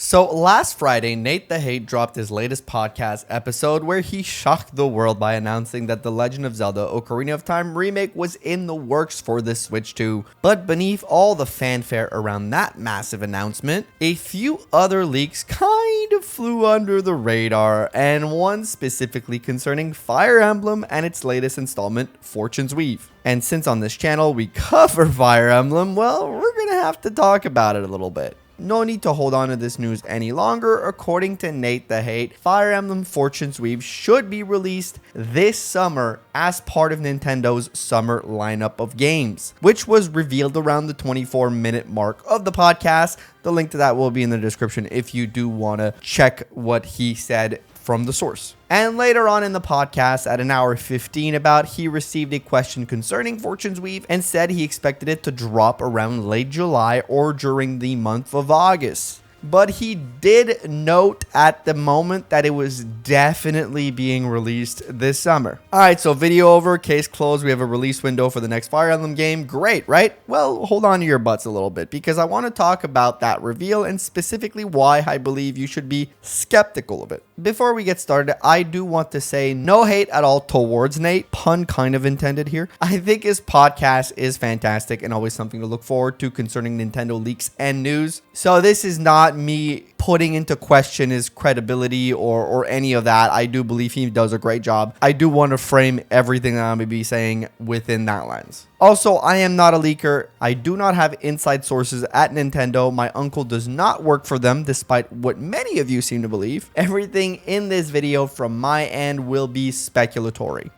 So last Friday, NateTheHate dropped his latest podcast episode where he shocked the world by announcing that The Legend of Zelda Ocarina of Time remake was in the works for the Switch 2. But beneath all the fanfare around that massive announcement, a few other leaks kind of flew under the radar, and one specifically concerning Fire Emblem and its latest installment, Fortune's Weave. And since on this channel we cover Fire Emblem, well, we're gonna have to talk about it a little bit. No need to hold on to this news any longer. According to NateTheHate, Fire Emblem Fortune's Weave should be released this summer as part of Nintendo's summer lineup of games, which was revealed around the 24-minute mark of the podcast. The link to that will be in the description if you do want to check what he said from the source. And later on in the podcast at an hour 15 about, he received a question concerning Fortune's Weave and said he expected it to drop around late July or during the month of August. But he did note at the moment that it was definitely being released this summer. Alright, so video over, case closed. We have a release window for the next Fire Emblem game. Great, right? Well, hold on to your butts a little bit because I want to talk about that reveal and specifically why I believe you should be skeptical of it. Before we get started, I do want to say no hate at all towards Nate. Pun kind of intended here. I think his podcast is fantastic and always something to look forward to concerning Nintendo leaks and news. So this is not me putting into question his credibility or any of that. I do believe he does a great job. I do want to frame everything that I'm going to be saying within that lens. Also, I am not a leaker. I do not have inside sources at Nintendo. My uncle does not work for them, despite what many of you seem to believe. Everything in this video from my end will be speculatory.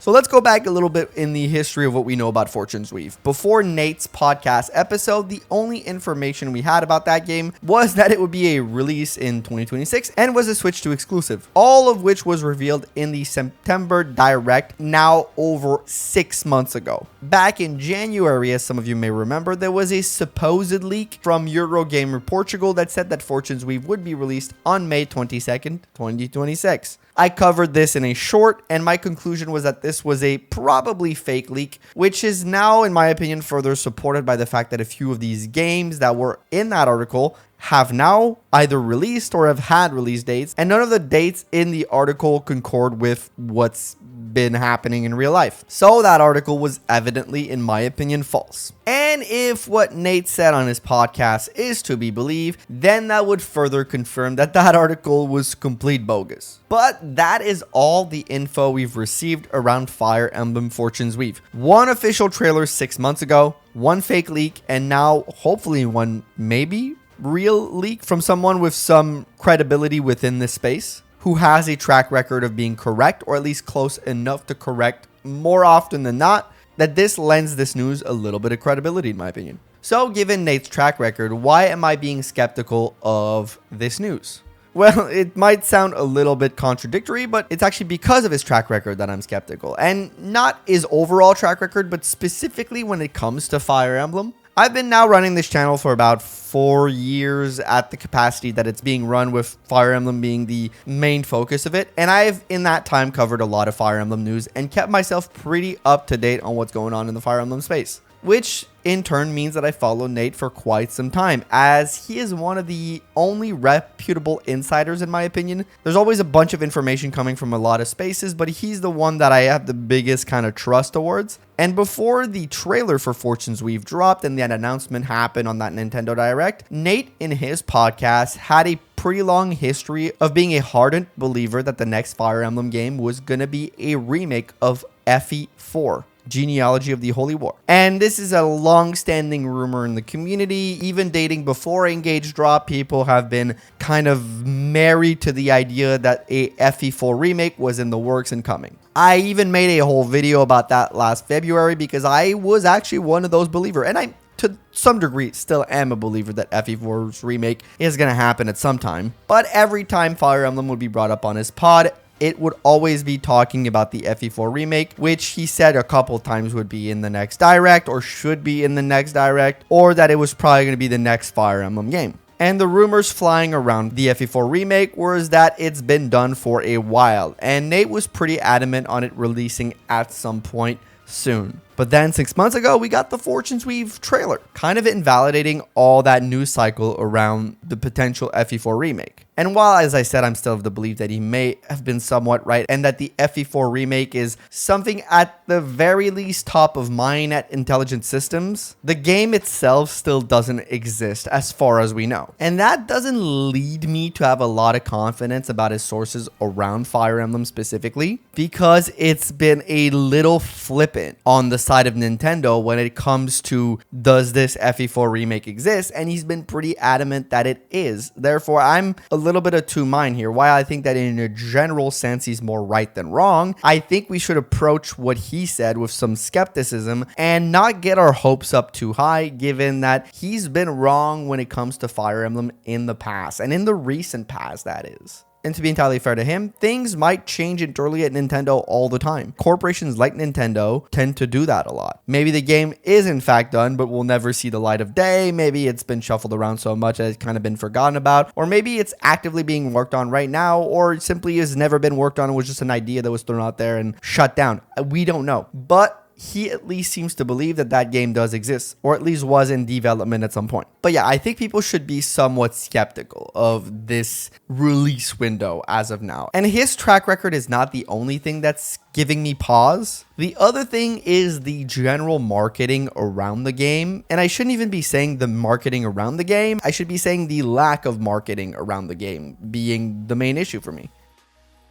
So let's go back a little bit in the history of what we know about Fortune's Weave. Before Nate's podcast episode, the only information we had about that game was that it would be a release in 2026 and was a Switch 2 exclusive, all of which was revealed in the September Direct now over 6 months ago. Back in January, as some of you may remember, there was a supposed leak from Eurogamer Portugal that said that Fortune's Weave would be released on May 22nd, 2026. I covered this in a short, and my conclusion was that this was a probably fake leak, which is now, in my opinion, further supported by the fact that a few of these games that were in that article have now either released or have had release dates, and none of the dates in the article concord with what's been happening in real life. So that article was evidently, in my opinion, false. And if what Nate said on his podcast is to be believed, then that would further confirm that that article was complete bogus. But that is all the info we've received around Fire Emblem Fortune's Weave. One official trailer 6 months ago, one fake leak, and now hopefully one maybe real leak from someone with some credibility within this space, who has a track record of being correct, or at least close enough to correct more often than not, that this lends this news a little bit of credibility in my opinion. So given Nate's track record, why am I being skeptical of this news? Well, it might sound a little bit contradictory, but it's actually because of his track record that I'm skeptical. And not his overall track record, but specifically when it comes to Fire Emblem. I've been now running this channel for about 4 years at the capacity that it's being run, with Fire Emblem being the main focus of it. And I've, in that time, covered a lot of Fire Emblem news and kept myself pretty up to date on what's going on in the Fire Emblem space, which in turn means that I follow Nate for quite some time, as he is one of the only reputable insiders in my opinion. There's always a bunch of information coming from a lot of spaces, but he's the one that I have the biggest kind of trust towards. And before the trailer for Fortune's Weave dropped and that announcement happened on that Nintendo Direct, Nate in his podcast had a pretty long history of being a hardened believer that the next Fire Emblem game was going to be a remake of FE4. Genealogy of the Holy War. And this is a long-standing rumor in the community. Even dating before Engage Drop, people have been kind of married to the idea that a FE4 remake was in the works and coming. I even made a whole video about that last February because I was actually one of those believers, and I to some degree still am a believer that FE4's remake is going to happen at some time. But every time Fire Emblem would be brought up on his pod, it would always be talking about the FE4 remake, which he said a couple times would be in the next Direct, or should be in the next Direct, or that it was probably going to be the next Fire Emblem game. And the rumors flying around the FE4 remake was that it's been done for a while, and Nate was pretty adamant on it releasing at some point soon. But then 6 months ago, we got the Fortune's Weave trailer, kind of invalidating all that news cycle around the potential FE4 remake. And while, as I said, I'm still of the belief that he may have been somewhat right and that the FE4 remake is something at the very least top of mind at Intelligent Systems, the game itself still doesn't exist as far as we know. And that doesn't lead me to have a lot of confidence about his sources around Fire Emblem specifically, because it's been a little flippant on the side of Nintendo when it comes to does this FE4 remake exist, and he's been pretty adamant that it is. Therefore, I'm a little bit of two mind here. While I think that in a general sense he's more right than wrong, I think we should approach what he said with some skepticism and not get our hopes up too high, given that he's been wrong when it comes to Fire Emblem in the past, and in the recent past, that is. And to be entirely fair to him, things might change internally at Nintendo all the time. Corporations like Nintendo tend to do that a lot. Maybe the game is in fact done, but will never see the light of day. Maybe it's been shuffled around so much that it's kind of been forgotten about. Or maybe it's actively being worked on right now, or simply has never been worked on and was just an idea that was thrown out there and shut down. We don't know. But he at least seems to believe that that game does exist, or at least was in development at some point. But yeah, I think people should be somewhat skeptical of this release window as of now. And his track record is not the only thing that's giving me pause. The other thing is the general marketing around the game. And I shouldn't even be saying the marketing around the game. I should be saying the lack of marketing around the game being the main issue for me.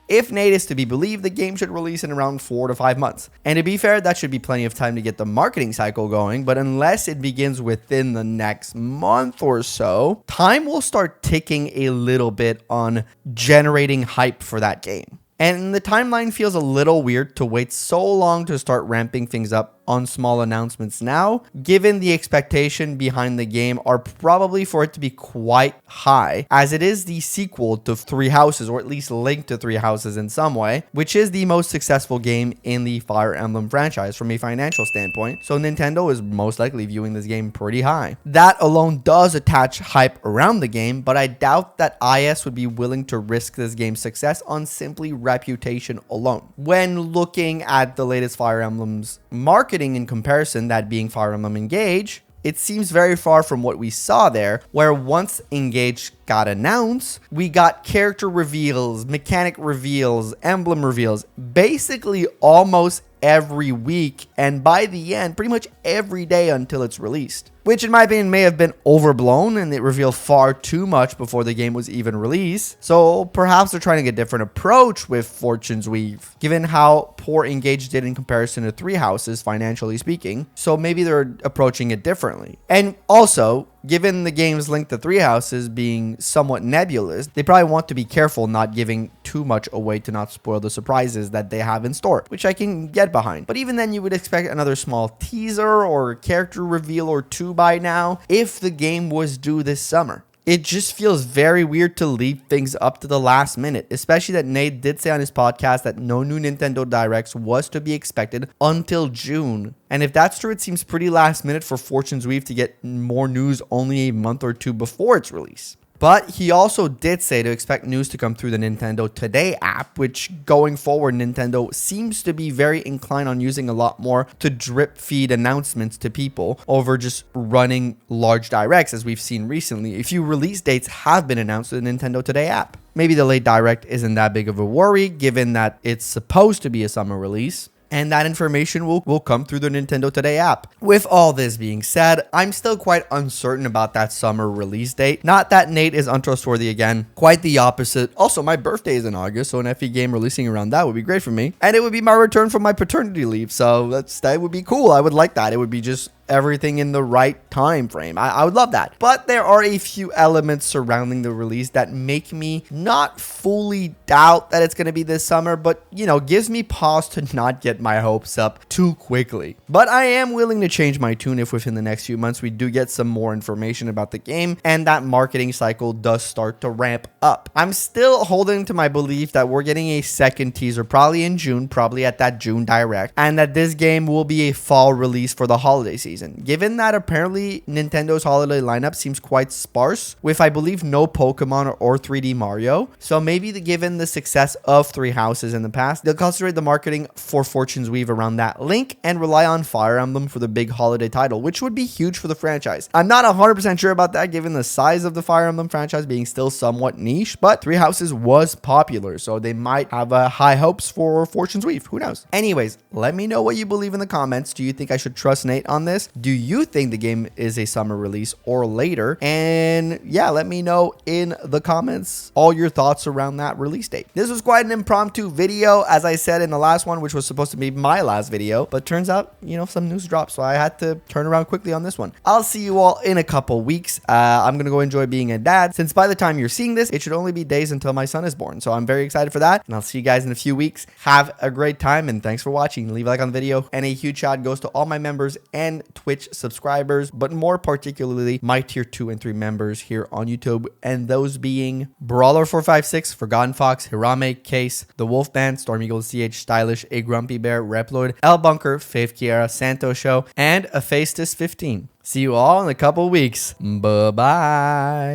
If Nate is to be believed, the game should release in around 4 to 5 months. And to be fair, that should be plenty of time to get the marketing cycle going, but unless it begins within the next month or so, time will start ticking a little bit on generating hype for that game. And the timeline feels a little weird to wait so long to start ramping things up on small announcements now, given the expectation behind the game are probably for it to be quite high, as it is the sequel to Three Houses, or at least linked to Three Houses in some way, which is the most successful game in the Fire Emblem franchise from a financial standpoint. So Nintendo is most likely viewing this game pretty high. That alone does attach hype around the game, but I doubt that IS would be willing to risk this game's success on simply reputation alone. When looking at the latest Fire Emblem's marketing in comparison, that being Fire Emblem Engage, it seems very far from what we saw there, where once Engage got announced, we got character reveals, mechanic reveals, emblem reveals, basically almost every week, and by the end, pretty much every day until it's released. Which in my opinion may have been overblown, and it revealed far too much before the game was even released. So perhaps they're trying to get a different approach with Fortune's Weave, given how poor Engage did in comparison to Three Houses, financially speaking. So maybe they're approaching it differently. And also, given the game's link to Three Houses being somewhat nebulous, they probably want to be careful not giving too much away to not spoil the surprises that they have in store, which I can get behind. But even then, you would expect another small teaser or character reveal or two by now if the game was due this summer. It just feels very weird to leave things up to the last minute, especially that Nate did say on his podcast that no new Nintendo Directs was to be expected until June. And if that's true, it seems pretty last minute for Fortune's Weave to get more news only a month or two before its release. But he also did say to expect news to come through the Nintendo Today app, which going forward, Nintendo seems to be very inclined on using a lot more to drip feed announcements to people over just running large directs, as we've seen recently. A few release dates have been announced to the Nintendo Today app. Maybe the late direct isn't that big of a worry, given that it's supposed to be a summer release. And that information will come through the Nintendo Today app. With all this being said, I'm still quite uncertain about that summer release date. Not that Nate is untrustworthy again, quite the opposite. Also, my birthday is in August, so an FE game releasing around that would be great for me. And it would be my return from my paternity leave, so that would be cool. I would like that. It would be just everything in the right time frame. I would love that. But there are a few elements surrounding the release that make me not fully doubt that it's going to be this summer, but gives me pause to not get my hopes up too quickly. But I am willing to change my tune if within the next few months we do get some more information about the game and that marketing cycle does start to ramp up. I'm still holding to my belief that we're getting a second teaser probably in June, probably at that June direct, and that this game will be a fall release for the holiday season. reason. Given that apparently Nintendo's holiday lineup seems quite sparse, with I believe no Pokemon or 3D Mario, so maybe given the success of Three Houses in the past, they'll concentrate the marketing for Fortune's Weave around that link and rely on Fire Emblem for the big holiday title, which would be huge for the franchise. I'm not 100% sure about that given the size of the Fire Emblem franchise being still somewhat niche, but Three Houses was popular, so they might have high hopes for Fortune's Weave. Who knows? Anyways, let me know what you believe in the comments. Do you think I should trust Nate on this? Do you think the game is a summer release or later? And yeah, let me know in the comments all your thoughts around that release date. This was quite an impromptu video, as I said in the last one, which was supposed to be my last video, but turns out, you know, some news dropped, so I had to turn around quickly on this one. I'll see you all in a couple weeks. I'm gonna go enjoy being a dad, since by the time you're seeing this, it should only be days until my son is born, so I'm very excited for that, and I'll see you guys in a few weeks. Have a great time, and thanks for watching. Leave a like on the video, and a huge shout goes to all my members and Twitch subscribers, but more particularly my tier 2 and 3 members here on YouTube, and those being Brawler456, Forgotten Fox, Hirame, Case, The Wolfman, Storm Eagle, CH Stylish, A Grumpy Bear, Reploid, El Bunker, Faith Kiera, Santo Show, and Aphaestus15. See you all in a couple weeks. Bye-bye.